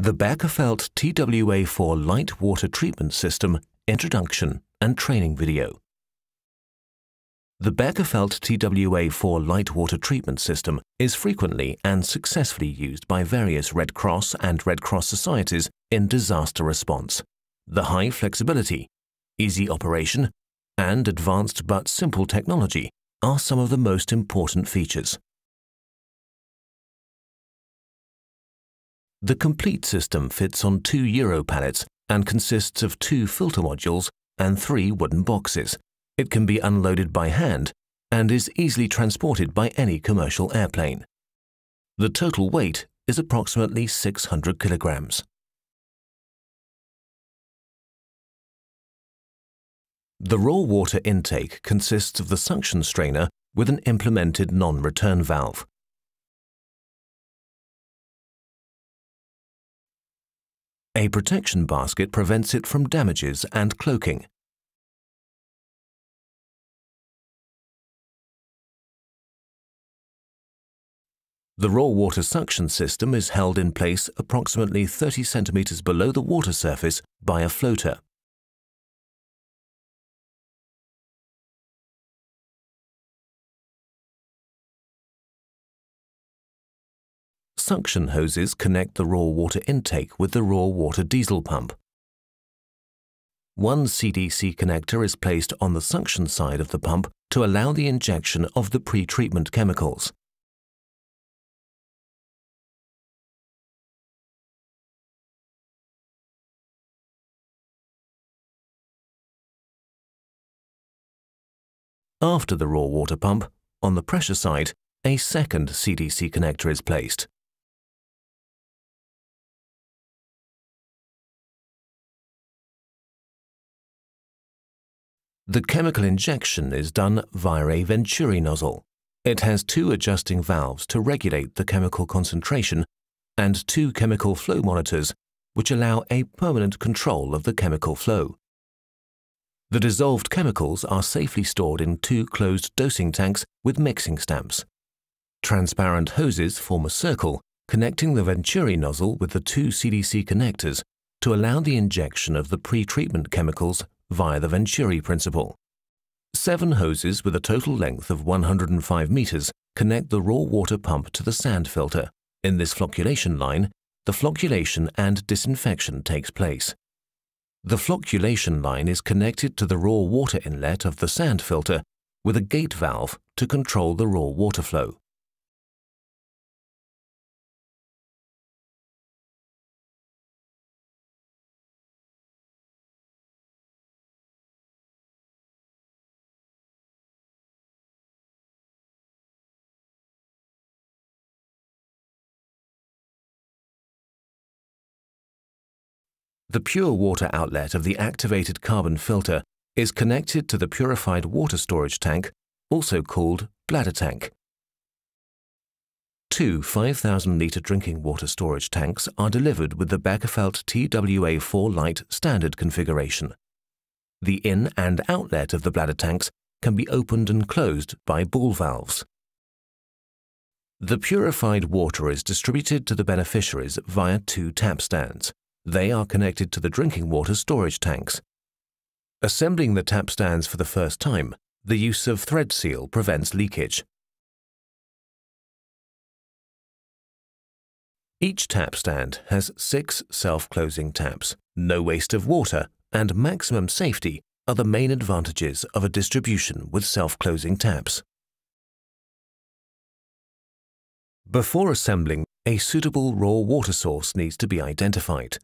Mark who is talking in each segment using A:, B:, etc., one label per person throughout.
A: The Bergefeld TWA4 Light Water Treatment System Introduction and Training Video. The Bergefeld TWA4 Light Water Treatment System is frequently and successfully used by various Red Cross and Red Cross societies in disaster response. The high flexibility, easy operation, and advanced but simple technology are some of the most important features. The complete system fits on 2 Euro pallets and consists of 2 filter modules and 3 wooden boxes. It can be unloaded by hand and is easily transported by any commercial airplane. The total weight is approximately 600 kilograms. The raw water intake consists of the suction strainer with an implemented non-return valve. A protection basket prevents it from damages and cloaking. The raw water suction system is held in place approximately 30 centimeters below the water surface by a floater. Suction hoses connect the raw water intake with the raw water diesel pump. One CDC connector is placed on the suction side of the pump to allow the injection of the pre-treatment chemicals. After the raw water pump, on the pressure side, a second CDC connector is placed. The chemical injection is done via a Venturi nozzle. It has 2 adjusting valves to regulate the chemical concentration and 2 chemical flow monitors which allow a permanent control of the chemical flow. The dissolved chemicals are safely stored in 2 closed dosing tanks with mixing stamps. Transparent hoses form a circle connecting the Venturi nozzle with the 2 CDC connectors to allow the injection of the pre-treatment chemicals via the Venturi principle. 7 hoses with a total length of 105 meters connect the raw water pump to the sand filter. In this flocculation line, the flocculation and disinfection takes place. The flocculation line is connected to the raw water inlet of the sand filter with a gate valve to control the raw water flow. The pure water outlet of the activated carbon filter is connected to the purified water storage tank, also called bladder tank. 2 5,000-litre drinking water storage tanks are delivered with the Bergefeld TWA4 Light standard configuration. The in and outlet of the bladder tanks can be opened and closed by ball valves. The purified water is distributed to the beneficiaries via 2 tap stands. They are connected to the drinking water storage tanks. Assembling the tap stands for the first time, the use of thread seal prevents leakage. Each tap stand has 6 self-closing taps. No waste of water and maximum safety are the main advantages of a distribution with self-closing taps. Before assembling, a suitable raw water source needs to be identified.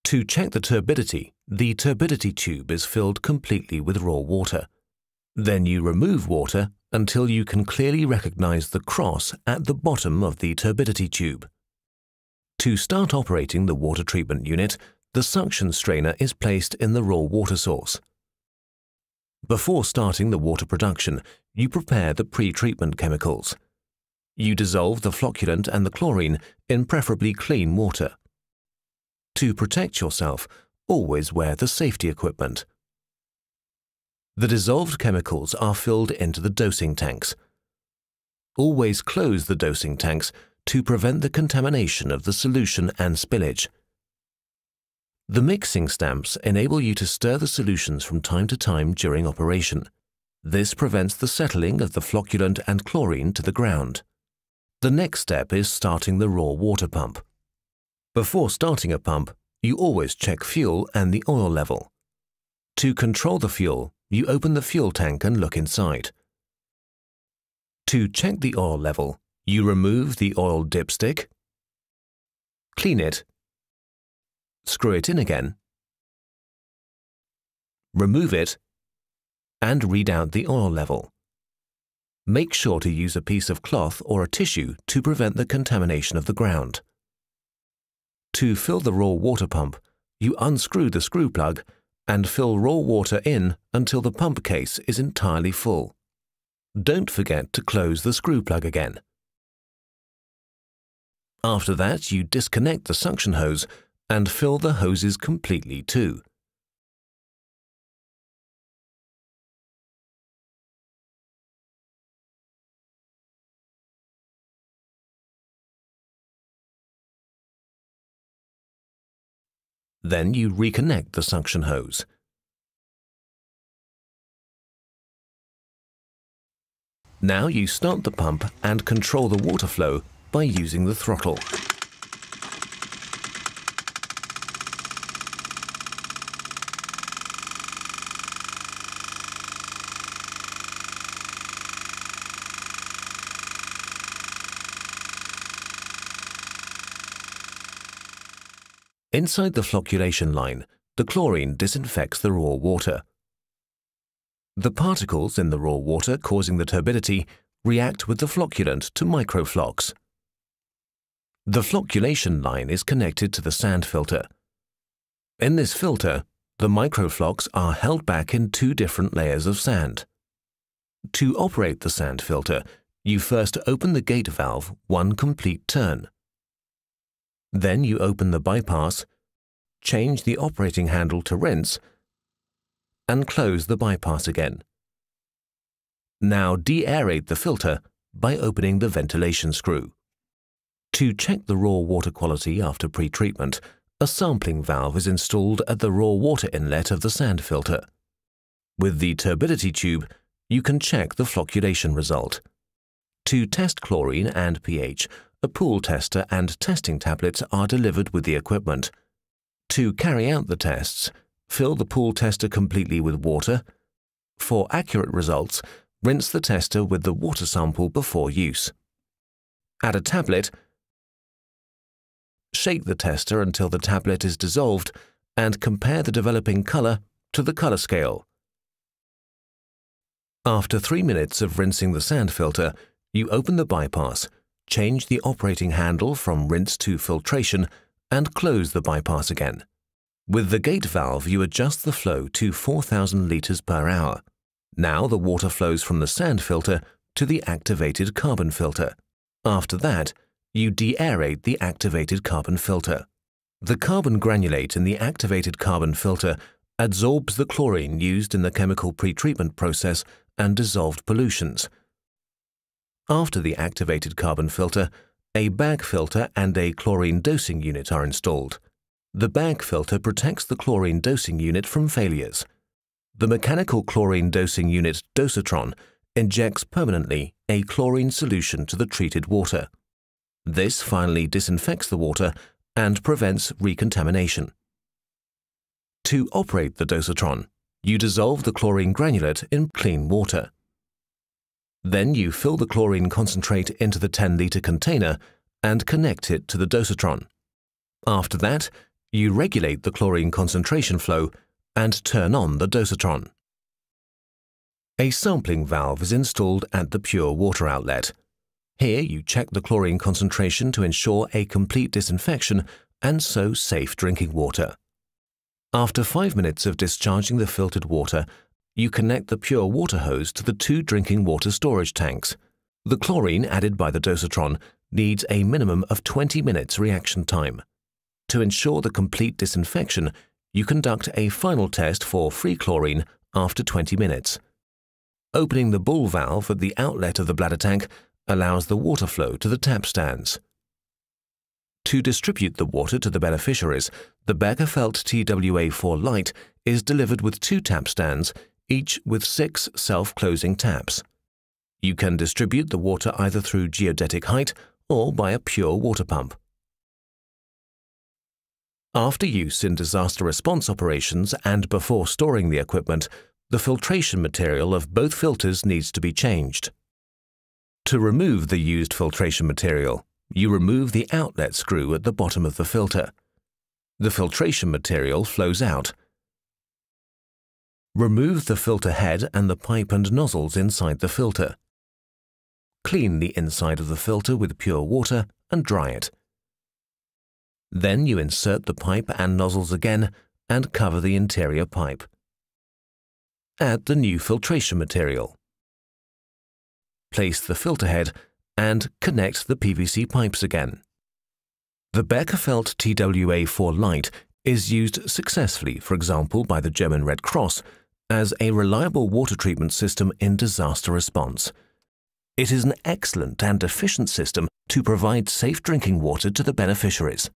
A: To check the turbidity tube is filled completely with raw water. Then you remove water until you can clearly recognize the cross at the bottom of the turbidity tube. To start operating the water treatment unit, the suction strainer is placed in the raw water source. Before starting the water production, you prepare the pre-treatment chemicals. You dissolve the flocculant and the chlorine in preferably clean water. To protect yourself, always wear the safety equipment. The dissolved chemicals are filled into the dosing tanks. Always close the dosing tanks to prevent the contamination of the solution and spillage. The mixing stamps enable you to stir the solutions from time to time during operation. This prevents the settling of the flocculant and chlorine to the ground. The next step is starting the raw water pump. Before starting a pump, you always check fuel and the oil level. To control the fuel, you open the fuel tank and look inside. To check the oil level, you remove the oil dipstick, clean it, screw it in again, remove it, and read out the oil level. Make sure to use a piece of cloth or a tissue to prevent the contamination of the ground. To fill the raw water pump, you unscrew the screw plug and fill raw water in until the pump case is entirely full. Don't forget to close the screw plug again. After that, you disconnect the suction hose and fill the hoses completely too. Then you reconnect the suction hose. Now you start the pump and control the water flow by using the throttle. Inside the flocculation line, the chlorine disinfects the raw water. The particles in the raw water causing the turbidity react with the flocculant to microflocks. The flocculation line is connected to the sand filter. In this filter, the microflocks are held back in two different layers of sand. To operate the sand filter, you first open the gate valve one complete turn. Then you open the bypass, change the operating handle to rinse, and close the bypass again. Now de-aerate the filter by opening the ventilation screw. To check the raw water quality after pre-treatment, a sampling valve is installed at the raw water inlet of the sand filter. With the turbidity tube, you can check the flocculation result. To test chlorine and pH, a pool tester and testing tablets are delivered with the equipment. To carry out the tests, fill the pool tester completely with water. For accurate results, rinse the tester with the water sample before use. Add a tablet, shake the tester until the tablet is dissolved, and compare the developing color to the color scale. After 3 minutes of rinsing the sand filter, you open the bypass, change the operating handle from rinse to filtration, and close the bypass again. With the gate valve, you adjust the flow to 4,000 liters per hour. Now the water flows from the sand filter to the activated carbon filter. After that, you de-aerate the activated carbon filter. The carbon granulate in the activated carbon filter adsorbs the chlorine used in the chemical pretreatment process and dissolved pollutions. After the activated carbon filter, a bag filter and a chlorine dosing unit are installed. The bag filter protects the chlorine dosing unit from failures. The mechanical chlorine dosing unit dosatron injects permanently a chlorine solution to the treated water. This finally disinfects the water and prevents recontamination. To operate the dosatron, you dissolve the chlorine granulate in clean water. Then you fill the chlorine concentrate into the 10-liter container and connect it to the dosatron. After that, you regulate the chlorine concentration flow and turn on the dosatron. A sampling valve is installed at the pure water outlet. Here you check the chlorine concentration to ensure a complete disinfection and so safe drinking water. After 5 minutes of discharging the filtered water, you connect the pure water hose to the 2 drinking water storage tanks. The chlorine added by the dosatron needs a minimum of 20 minutes reaction time. To ensure the complete disinfection, you conduct a final test for free chlorine after 20 minutes. Opening the ball valve at the outlet of the bladder tank allows the water flow to the tap stands. To distribute the water to the beneficiaries, the Beckerfeld TWA4 Lite is delivered with 2 tap stands, each with 6 self-closing taps. You can distribute the water either through geodetic height or by a pure water pump. After use in disaster response operations and before storing the equipment, the filtration material of both filters needs to be changed. To remove the used filtration material, you remove the outlet screw at the bottom of the filter. The filtration material flows out. Remove the filter head and the pipe and nozzles inside the filter. Clean the inside of the filter with pure water and dry it. Then you insert the pipe and nozzles again and cover the interior pipe. Add the new filtration material. Place the filter head and connect the PVC pipes again. The Beckerfeld TWA4 Lite is used successfully, for example, by the German Red Cross, as a reliable water treatment system in disaster response. It is an excellent and efficient system to provide safe drinking water to the beneficiaries.